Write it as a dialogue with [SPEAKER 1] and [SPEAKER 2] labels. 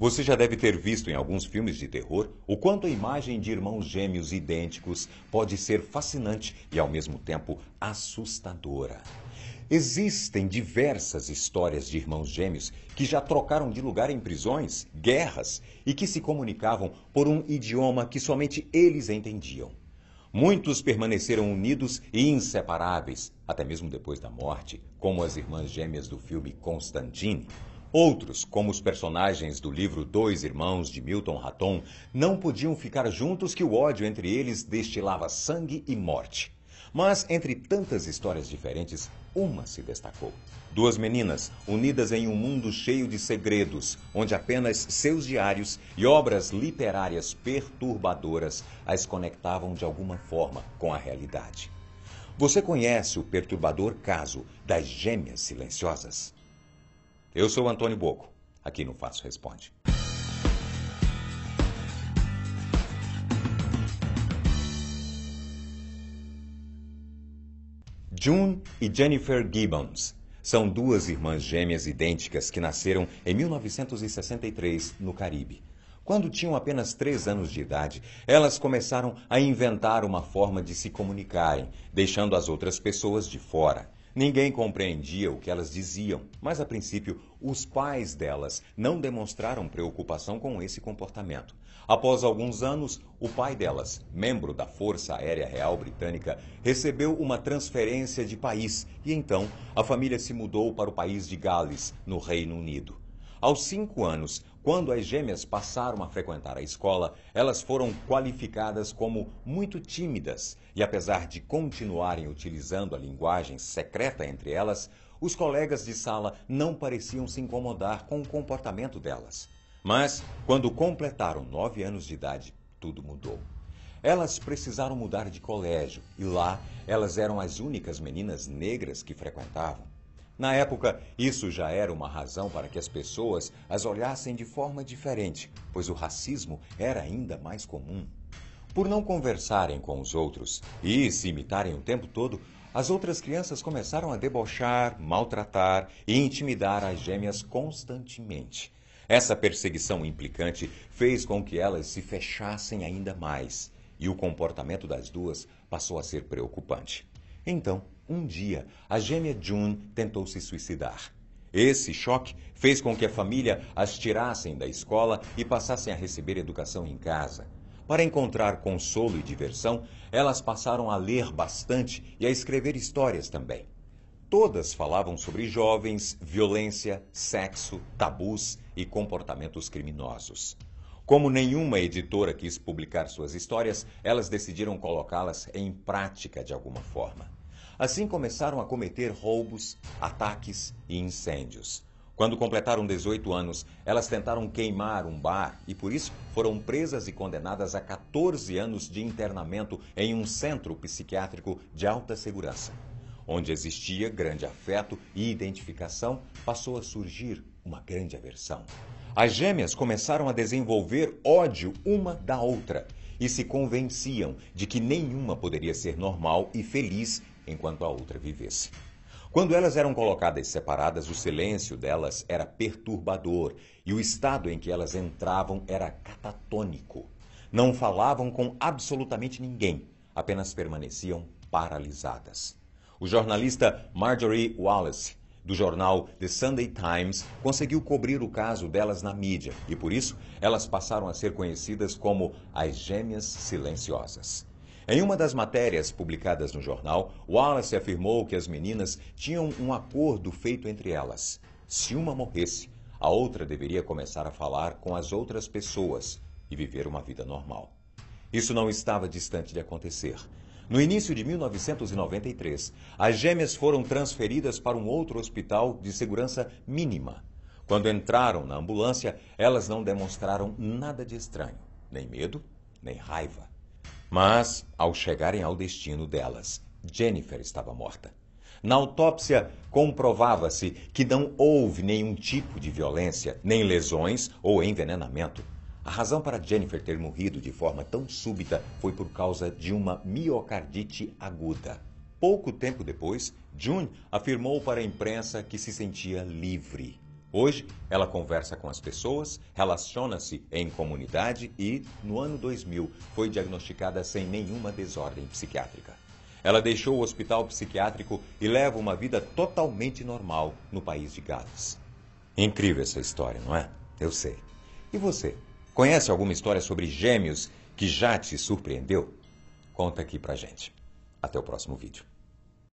[SPEAKER 1] Você já deve ter visto em alguns filmes de terror o quanto a imagem de irmãos gêmeos idênticos pode ser fascinante e, ao mesmo tempo, assustadora. Existem diversas histórias de irmãos gêmeos que já trocaram de lugar em prisões, guerras e que se comunicavam por um idioma que somente eles entendiam. Muitos permaneceram unidos e inseparáveis, até mesmo depois da morte, como as irmãs gêmeas do filme Constantine. Outros, como os personagens do livro Dois Irmãos, de Milton Raton, não podiam ficar juntos que o ódio entre eles destilava sangue e morte. Mas, entre tantas histórias diferentes, uma se destacou. Duas meninas, unidas em um mundo cheio de segredos, onde apenas seus diários e obras literárias perturbadoras as conectavam de alguma forma com a realidade. Você conhece o perturbador caso das Gêmeas Silenciosas? Eu sou Antônio Bocco, aqui no Fatos Responde. June e Jennifer Gibbons são duas irmãs gêmeas idênticas que nasceram em 1963, no Caribe. Quando tinham apenas 3 anos de idade, elas começaram a inventar uma forma de se comunicarem, deixando as outras pessoas de fora. Ninguém compreendia o que elas diziam, mas a princípio os pais delas não demonstraram preocupação com esse comportamento. Após alguns anos, o pai delas, membro da Força Aérea Real Britânica, recebeu uma transferência de país e então a família se mudou para o país de Gales, no Reino Unido. Aos 5 anos, quando as gêmeas passaram a frequentar a escola, elas foram qualificadas como muito tímidas e, apesar de continuarem utilizando a linguagem secreta entre elas, os colegas de sala não pareciam se incomodar com o comportamento delas. Mas, quando completaram 9 anos de idade, tudo mudou. Elas precisaram mudar de colégio e lá elas eram as únicas meninas negras que frequentavam. Na época, isso já era uma razão para que as pessoas as olhassem de forma diferente, pois o racismo era ainda mais comum. Por não conversarem com os outros e se imitarem o tempo todo, as outras crianças começaram a debochar, maltratar e intimidar as gêmeas constantemente. Essa perseguição implicante fez com que elas se fechassem ainda mais, e o comportamento das duas passou a ser preocupante. Então, um dia, a gêmea June tentou se suicidar. Esse choque fez com que a família as tirassem da escola e passassem a receber educação em casa. Para encontrar consolo e diversão, elas passaram a ler bastante e a escrever histórias também. Todas falavam sobre jovens, violência, sexo, tabus e comportamentos criminosos. Como nenhuma editora quis publicar suas histórias, elas decidiram colocá-las em prática de alguma forma. Assim começaram a cometer roubos, ataques e incêndios. Quando completaram 18 anos, elas tentaram queimar um bar e, por isso, foram presas e condenadas a 14 anos de internamento em um centro psiquiátrico de alta segurança. Onde existia grande afeto e identificação, passou a surgir uma grande aversão. As gêmeas começaram a desenvolver ódio uma da outra e se convenciam de que nenhuma poderia ser normal e feliz enquanto a outra vivesse. Quando elas eram colocadas separadas, o silêncio delas era perturbador e o estado em que elas entravam era catatônico. Não falavam com absolutamente ninguém, apenas permaneciam paralisadas. O jornalista Marjorie Wallace, do jornal The Sunday Times, conseguiu cobrir o caso delas na mídia e, por isso, elas passaram a ser conhecidas como as Gêmeas Silenciosas. Em uma das matérias publicadas no jornal, Wallace afirmou que as meninas tinham um acordo feito entre elas. Se uma morresse, a outra deveria começar a falar com as outras pessoas e viver uma vida normal. Isso não estava distante de acontecer. No início de 1993, as gêmeas foram transferidas para um outro hospital de segurança mínima. Quando entraram na ambulância, elas não demonstraram nada de estranho, nem medo, nem raiva. Mas, ao chegarem ao destino delas, Jennifer estava morta. Na autópsia, comprovava-se que não houve nenhum tipo de violência, nem lesões ou envenenamento. A razão para Jennifer ter morrido de forma tão súbita foi por causa de uma miocardite aguda. Pouco tempo depois, June afirmou para a imprensa que se sentia livre. Hoje, ela conversa com as pessoas, relaciona-se em comunidade e, no ano 2000, foi diagnosticada sem nenhuma desordem psiquiátrica. Ela deixou o hospital psiquiátrico e leva uma vida totalmente normal no país de Gales. Incrível essa história, não é? Eu sei. E você? Conhece alguma história sobre gêmeos que já te surpreendeu? Conta aqui pra gente. Até o próximo vídeo.